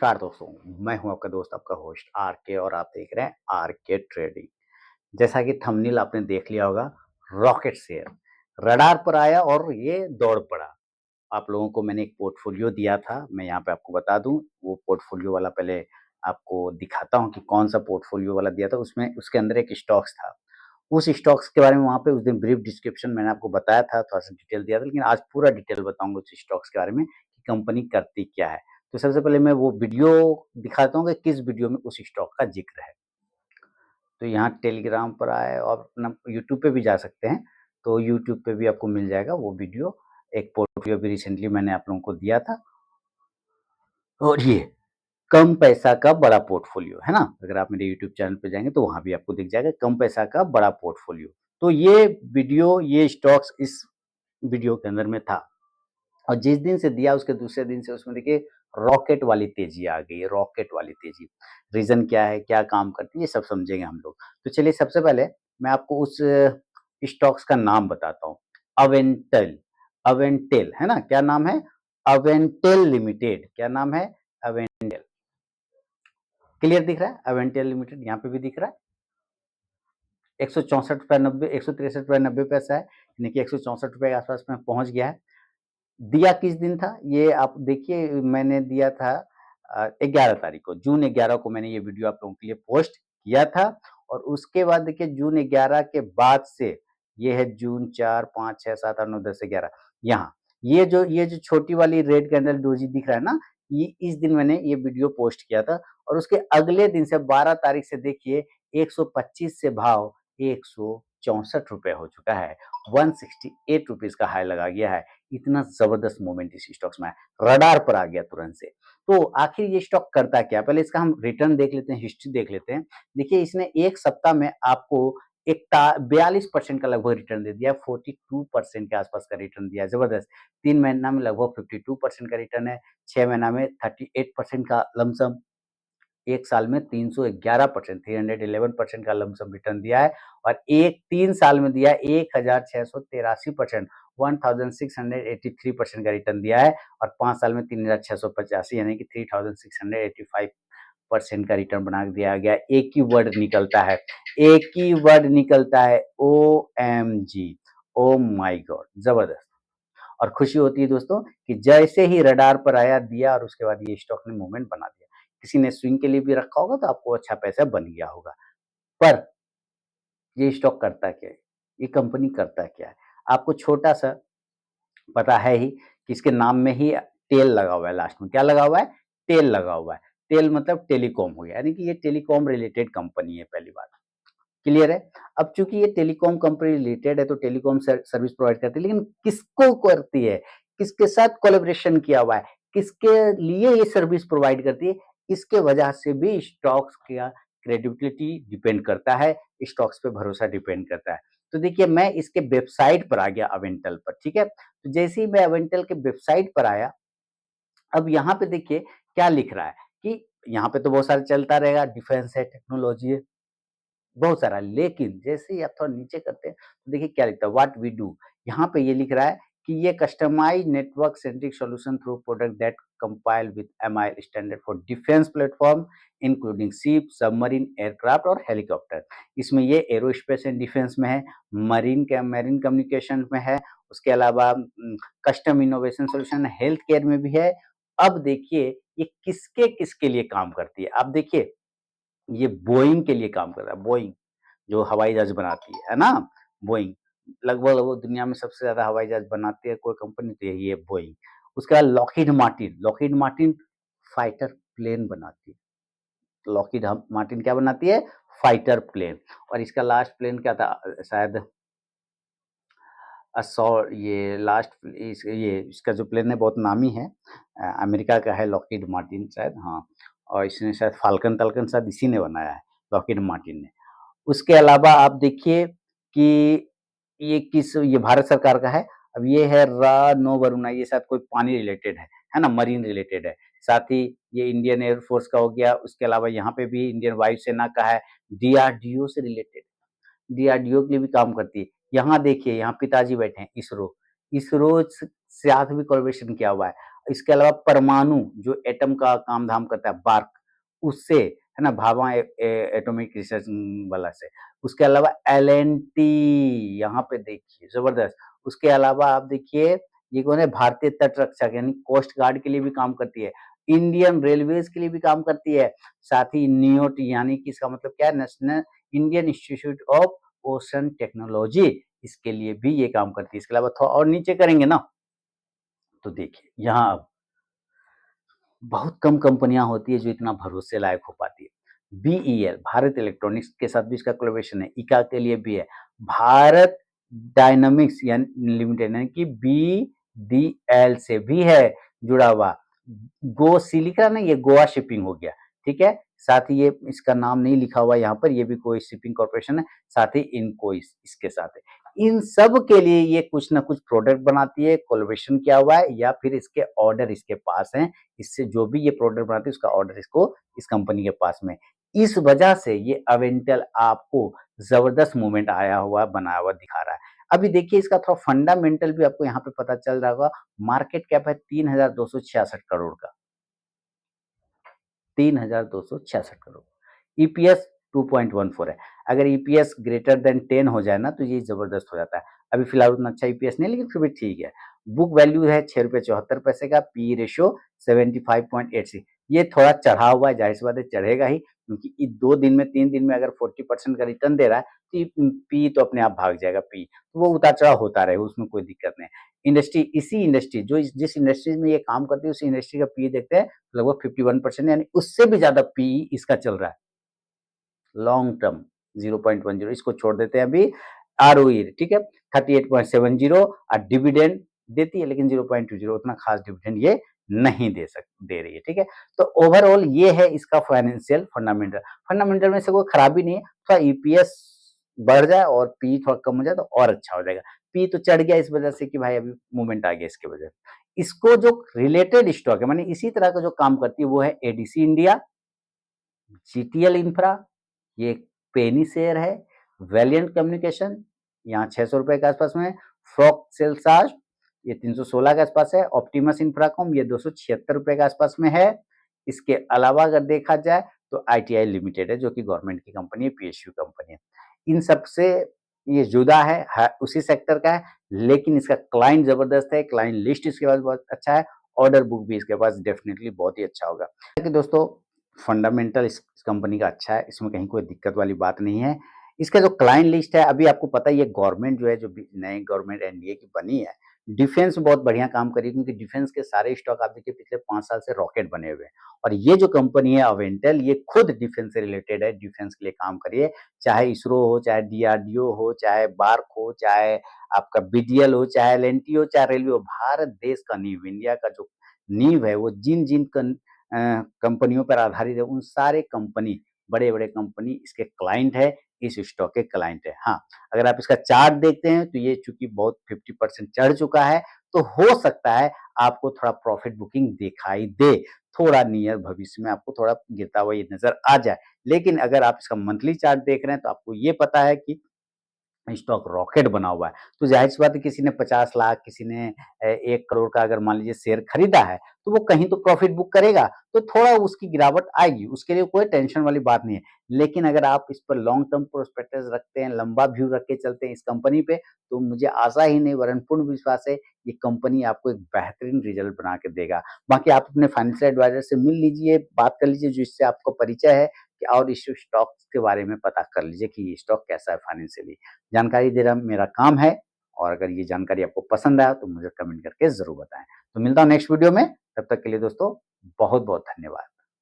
नमस्कार दोस्तों, मैं हूं आपका दोस्त, आपका होस्ट आर के और आप देख रहे हैं आर के ट्रेडिंग। जैसा कि थंबनेल आपने देख लिया होगा, रॉकेट शेयर रडार पर आया और ये दौड़ पड़ा। आप लोगों को मैंने एक पोर्टफोलियो दिया था, मैं यहाँ पे आपको बता दूं, वो पोर्टफोलियो वाला पहले आपको दिखाता हूँ कि कौन सा पोर्टफोलियो वाला दिया था। उसमें उसके अंदर एक स्टॉक्स था। उस स्टॉक्स के बारे में वहाँ पे उस दिन ब्रीफ डिस्क्रिप्शन मैंने आपको बताया था, थोड़ा-सा डिटेल दिया था, लेकिन आज पूरा डिटेल बताऊँगा उस स्टॉक्स के बारे में कि कंपनी करती क्या है। तो सबसे पहले मैं वो वीडियो दिखाता हूँ कि किस वीडियो में उस स्टॉक का ज़िक्र है। तो यहाँ टेलीग्राम पर आए और अपना यूट्यूब पे भी जा सकते हैं, तो यूट्यूब पे भी आपको मिल जाएगा वो वीडियो। एक पोर्टफोलियो भी रिसेंटली मैंने आप लोगों को दिया था और ये कम पैसा का बड़ा पोर्टफोलियो, है ना? अगर आप मेरे यूट्यूब चैनल पे जाएँगे तो वहाँ भी आपको दिख जाएगा कम पैसा का बड़ा पोर्टफोलियो। तो ये वीडियो, ये स्टॉक्स इस वीडियो के अंदर में था और जिस दिन से दिया उसके दूसरे दिन से उसमें देखिए रॉकेट वाली तेज़ी आ गई है, रॉकेट वाली तेज़ी। रीज़न क्या है, क्या काम करती है, ये सब समझेंगे हम लोग। तो चलिए सबसे पहले मैं आपको उस स्टॉक्स का नाम बताता हूँ। अवेंटल, अवेंटेल, है ना? क्या नाम है? अवेंटेल लिमिटेड। क्या नाम है? अवेंटेल। क्लियर दिख रहा है? अवेंटेल लिमिटेड यहाँ पे भी दिख रहा है। ₹164.90 ₹163.90 है, यानी कि ₹164 के आस-पास में पहुँच गया है। दिया किस दिन था? ये आप देखिए, मैंने दिया था 11 तारीख को, जून 11 को मैंने ये वीडियो आप लोगों के लिए पोस्ट किया था और उसके बाद देखिए जून 11 के बाद से ये है जून 4, 5, 6, 7, 8, 9, 10, 11 यहाँ। ये जो छोटी वाली रेड कैंडल डोजी दिख रहा है ना, ये इस दिन मैंने ये वीडियो पोस्ट किया था और उसके अगले दिन से 12 तारीख से देखिए 125 से भाव ₹164 हो चुका है। ₹168 का हाई लगा गया है। इतना ज़बरदस्त मूवमेंट इस स्टॉक्स में है, रडार पर आ गया तुरंत से। तो आखिर ये स्टॉक करता क्या है? पहले इसका हम रिटर्न देख लेते हैं, हिस्ट्री देख लेते हैं। देखिए इसने 1 सप्ताह में आपको एकता 42% का लगभग रिटर्न दे दिया है, 42% के आसपास का रिटर्न दिया है, ज़बरदस्त। 3 महीना में लगभग 52% का रिटर्न है, 6 महीना में 38% का लमसम, 1 साल में 311% 311% का लमसम रिटर्न दिया है और 3 साल में दिया है 1683% 1683% का रिटर्न दिया है और 5 साल में 3685 यानी कि 3685% का रिटर्न बना के दिया गया है। एक ही वर्ड निकलता है, एक ही वर्ड निकलता है, ओएमजी, ओह माय गॉड! ज़बरदस्त। और खुशी होती है दोस्तों कि जैसे ही रडार पर आया, दिया और उसके बाद ये स्टॉक ने मूवमेंट बना दिया। किसी ने स्विंग के लिए भी रखा होगा तो आपको अच्छा पैसा बन गया होगा। पर ये स्टॉक करता क्या है? ये कंपनी करता क्या है? आपको छोटा-सा पता है ही कि इसके नाम में ही टेल लगा हुआ है लास्ट में। क्या लगा हुआ है? टेल लगा हुआ है। टेल मतलब टेलीकॉम हो गया, यानी कि ये टेलीकॉम रिलेटेड कंपनी है, पहली बात। क्लियर है? अब चूँकि ये टेलीकॉम कंपनी रिलेटेड है तो टेलीकॉम सर्विस प्रोवाइड करती है, लेकिन किसको करती है? किसके साथ कोलैबोरेशन किया हुआ है? किसके लिए ये सर्विस प्रोवाइड करती है? इसके वजह से भी स्टॉक्स का क्रेडिबिलिटी डिपेंड करता है, स्टॉक्स पे भरोसा डिपेंड करता है। तो देखिए मैं इसके वेबसाइट पर आ गया अवेंटल पर, ठीक है? तो जैसे ही मैं अवेंटल के वेबसाइट पर आया, अब यहाँ पे देखिए क्या लिख रहा है कि यहाँ पे तो बहुत सारा चलता रहेगा, डिफेंस है, टेक्नोलॉजी है, बहुत सारा, लेकिन जैसे ही आप थोड़ा नीचे करते हैं तो देखिए क्या लिखता है, व्हाट वी डू। यहाँ पे ये लिख रहा है कि ये customise network centric solution through product that compile with MI standard for defence platform including ship, submarine, aircraft और हेलीकॉप्टर। इसमें ये एरोस्पेस एंड डिफेंस में है, मरीन कम्युनिकेशन में है, उसके अलावा custom innovation solution health care में भी है। अब देखिए ये किसके किसके लिए काम करती है। अब देखिए ये बोइंग के लिए काम कर रहा है, बोइंग जो हवाई जहाज बनाती है ना? बोइंग, लगभग दुनिया में सबसे ज़्यादा हवाई जहाज बनाती है कोई कंपनी तो यही है, बोइंग। उसके बाद लॉकहीड मार्टिन फाइटर प्लेन बनाती है। लॉकहीड हम मार्टिन क्या बनाती है? Fighter plane. और इसका लास्ट प्लेन क्या था? शायद सॉ ये लास्ट इस ये इसका जो प्लेन है बहुत नामी है। अमेरिका का है लॉकहीड मार्टिन शायद, हाँ। और इसने शायद फाल्कन-तल्कन शायद इसी ने बनाया है, लॉकहीड मार्टिन ने। उसके अलावा आप देखिए कि ये भारत सरकार का है। अब ये है रा नोवरुणा, ये शायद कोई पानी रिलेटेड है ना? मरीन रिलेटेड है। साथ ही ये इंडियन एयर फोर्स का हो गया, उसके अलावा यहाँ पे भी इंडियन वायुसेना का है, डीआरडीओ से रिलेटेड, डीआरडीओ के लिए भी काम करती है। यहाँ देखिए, यहाँ पिताजी बैठे हैं, इसरो। इसरो स साथ भी कोलैबोरेशन किया हुआ है। इसके अलावा परमाणु जो एटम का काम धाम करता है बार्क, उससे है ना, भाभा एटॉमिक रिसर्च वाला से। उसके अलावा एल&टी, यहाँ पे देखिए जबरदस्त। उसके अलावा आप देखिए ये कौन है, भारतीय तट रक्षक यानी कोस्ट गार्ड के लिए भी काम करती है, इंडियन रेलवेज के लिए भी काम करती है। साथ ही नियोट यानी कि इसका मतलब क्या है, national Indian institute of ocean technology, इसके लिए भी ये काम करती है। इसके अलावा थोड़ा और नीचे करेंगे ना, तो देखिए यहाँ अब बहुत कम कंपनियां होती है जो इतना भरोसे लायक हो पाती है। बीईएल भारत इलेक्ट्रॉनिक्स के साथ भी इसका कोलैबोरेशन है, इका के लिए भी है। भारत डायनामिक्स यानी लिमिटेड यानी कि बीडीएल से भी है जुड़ा हुआ। गो सी लिखा ना, ये गोवा शिपिंग हो गया, ठीक है। साथ ही ये इसका नाम नहीं लिखा हुआ यहाँ पर, ये भी कोई शिपिंग कॉर्पोरेशन है। साथ ही इनको इसके साथ है। इन सब के लिए ये कुछ ना कुछ प्रोडक्ट बनाती है, कोलैबोरेशन किया हुआ है, या फिर इसके ऑर्डर इसके पास हैं। इससे जो भी ये प्रोडक्ट बनाती है उसका ऑर्डर इसको इस कंपनी के पास में। इस वजह से ये अवेंटल आपको जबरदस्त मूवमेंट आया हुआ बनाया हुआ दिखा रहा है। अभी देखिए इसका थोड़ा फंडामेंटल भी आपको यहाँ पे पता चल रहा होगा। मार्केट कैप है 3,266 करोड़ का, 3,266 करोड़। ईपीएस 2.14 है। अगर ईपीएस ग्रेटर देन 10 हो जाए ना तो ये जबरदस्त हो जाता है। अभी फिलहाल उतना अच्छा ईपीएस नहीं, लेकिन फिर भी ठीक है। बुक वैल्यू है 6 रुपये 74 पैसे का, पी रेशियो 75.86। ये थोड़ा चढ़ा हुआ है, जाहिर सी बात है चढ़ेगा ही, क्योंकि 2 दिन में 3 दिन में अगर 40% का रिटर्न दे रहा है तो पी तो अपने आप भाग जाएगा। पी तो वो उतार चढ़ाव होता रहेगा, उसमें कोई दिक्कत नहीं। इंडस्ट्री, इसी इंडस्ट्री जो जिस इंडस्ट्री में ये काम करती है उसी इंडस्ट्री का पी देखते हैं, लगभग 51% यानी उससे भी ज्यादा पी इसका चल रहा है। लॉन्ग टर्म 0.10, इसको छोड़ देते हैं अभी। आरओई ठीक है 38.70, और डिविडेंड देती है लेकिन 0.20, उतना खास डिविडेंड ये नहीं दे रही है, ठीक है। तो ओवरऑल ये है इसका फाइनेंशियल फंडामेंटल। फंडामेंटल में से कोई खराबी नहीं है, थोड़ा ईपीएस बढ़ जाए और पी थोड़ा कम हो जाए तो और अच्छा हो जाएगा। पी तो चढ़ गया इस वजह से कि भाई अभी मूवमेंट आ गया इसके वजह से। इसको जो रिलेटेड स्टॉक है माने इसी तरह का जो काम करती है वो है एडीसी इंडिया, जीटीएल इंफ्रा, ये पेनी शेयर है। वैलियंट कम्युनिकेशन यहाँ 600 रुपए के आसपास में। फ्रॉक सेलसाज ये 316 के आसपास है। ऑप्टिमस इंफ्राकॉम ये 276 रुपए के आसपास में है। इसके अलावा अगर देखा जाए तो आईटीआई लिमिटेड है जो कि गवर्नमेंट की कंपनी है, पीएसयू कंपनी है। इन सबसे ये जुदा है, उसी सेक्टर का है, लेकिन इसका क्लाइंट जबरदस्त है, क्लाइंट लिस्ट इसके पास बहुत अच्छा है, ऑर्डर बुक भी इसके पास डेफिनेटली बहुत ही अच्छा होगा। कि दोस्तों फंडामेंटल इस कंपनी का अच्छा है, इसमें कहीं कोई दिक्कत वाली बात नहीं है। इसका जो क्लाइंट लिस्ट है अभी आपको पता ही है, गवर्नमेंट जो है जो नई गवर्नमेंट एनडीए की बनी है, डिफेंस में बहुत बढ़िया काम करी, क्योंकि डिफेंस के सारे स्टॉक आप देखिए पिछले 5 साल से रॉकेट बने हुए हैं। और ये जो कंपनी है अवेंटल, ये खुद डिफेंस से रिलेटेड है, डिफेंस के लिए काम करिए, चाहे इसरो हो, चाहे डीआरडीओ हो, चाहे बार्क हो, चाहे आपका बीडीएल हो, चाहे एल&टी हो, चाहे रेलवे हो। भारत देश का नींव, इंडिया का जो नींव है वो जिन जिन कंपनियों पर आधारित है, उन सारे कंपनी, बड़े-बड़े कंपनी इसके क्लाइंट है, इस स्टॉक के क्लाइंट है। हाँ, अगर आप इसका चार्ट देखते हैं तो ये चूंकि बहुत 50% चढ़ चुका है, तो हो सकता है आपको थोड़ा प्रॉफिट बुकिंग दिखाई दे, थोड़ा नियर भविष्य में आपको थोड़ा गिरता हुआ ये नजर आ जाए। लेकिन अगर आप इसका मंथली चार्ट देख रहे हैं तो आपको ये पता है कि स्टॉक रॉकेट बना हुआ है। तो ज़ाहिर-सी बात है किसी ने 50 लाख, किसी ने 1 करोड़ का अगर मान लीजिए शेयर खरीदा है, तो वो कहीं तो प्रॉफिट बुक करेगा, तो थोड़ा उसकी गिरावट आएगी, उसके लिए कोई टेंशन वाली बात नहीं है। लेकिन अगर आप इस पर लॉन्ग टर्म प्रोस्पेक्टस रखते हैं, लंबा व्यू रख के चलते हैं इस कंपनी पे, तो मुझे आशा ही नहीं वरन पूर्ण विश्वास है, ये कंपनी आपको एक बेहतरीन रिजल्ट बना के देगा। बाकी आप अपने फाइनेंशियल एडवाइज़र से मिल लीजिए, बात कर लीजिए जिससे आपको परिचय है, कि और इस स्टॉक्स के बारे में पता कर लीजिए कि ये स्टॉक कैसा है फाइनेंशियली। जानकारी देना मेरा काम है, और अगर ये जानकारी आपको पसंद आया तो मुझे कमेंट करके ज़रूर बताएँ। तो मिलता हूँ नेक्स्ट वीडियो में, तब तक के लिए दोस्तों बहुत-बहुत धन्यवाद।